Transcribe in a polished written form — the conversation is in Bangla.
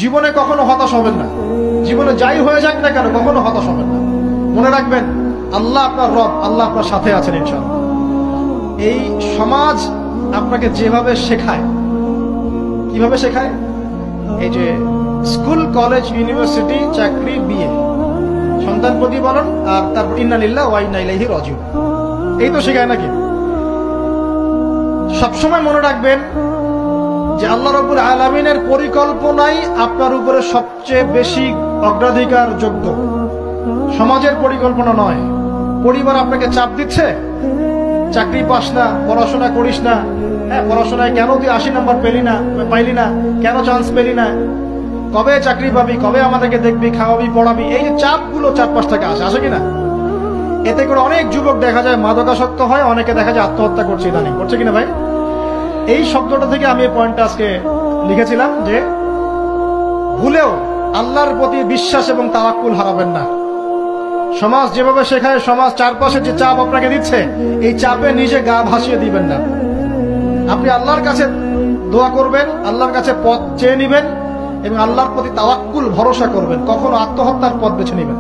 জীবনে কখনো হতাশ হবেন না। জীবনে যাই হয়ে যাক না কেন কখনো হতাশ হবেন না। মনে রাখবেন আল্লাহ আপনার রব, আল্লাহ আপনার সাথে আছেন ইনশাআল্লাহ। এই সমাজ আপনাকে যেভাবে শেখায়, কিভাবে শেখায়, এই যে স্কুল, কলেজ, ইউনিভার্সিটি, চাকরি, বিয়ে, সন্তান প্রতিপালন, আর তারপর ইন্না লিল্লাহি ওয়া ইন্না ইলাইহি রাজিউন, এই তো শেখায় নাকি? সবসময় মনে রাখবেন যে আল্লাহ রাব্বুল আলামিনের পরিকল্পনাই আপনার উপরে সবচেয়ে বেশি অগ্রাধিকার যোগ্য, সমাজের পরিকল্পনা নয়। পরিবার আপনাকে চাপ দিচ্ছে, চাকরি পাস না, পড়াশোনা করিস না, পড়াশোনায় কেন তুই 80 নাম্বার পাইলি না, কেন চান্স পেলি না, কবে চাকরি পাবি, কবে আমাদেরকে দেখবি, খাওয়াবি, পড়াবি, এই যে চাপগুলো চারপাশ থেকে আসে কিনা? এতে করে অনেক যুবক দেখা যায় মাদকাসক্ত হয়, অনেকে দেখা যায় আত্মহত্যা করছে, ইদানিং করছে কিনা ভাই? এই শব্দটা থেকে আমি এই পয়েন্টটা আজকে লিখেছিলাম যে ভুলেও আল্লাহর প্রতি বিশ্বাস এবং তাওয়াক্কুল হারাবেন না। সমাজ যেভাবে শেখায়, সমাজ চারপাশে যে চাপ আপনাকে দিচ্ছে, এই চাপে নিজে গা ভাসিয়ে দিবেন না। আপনি আল্লাহর কাছে দোয়া করবেন, আল্লাহর কাছে পথ চেয়ে নিবেন এবং আল্লাহর প্রতি তাওয়াক্কুল, ভরসা করবেন। কখনো আত্মহত্যার পথ বেছে নিবেন।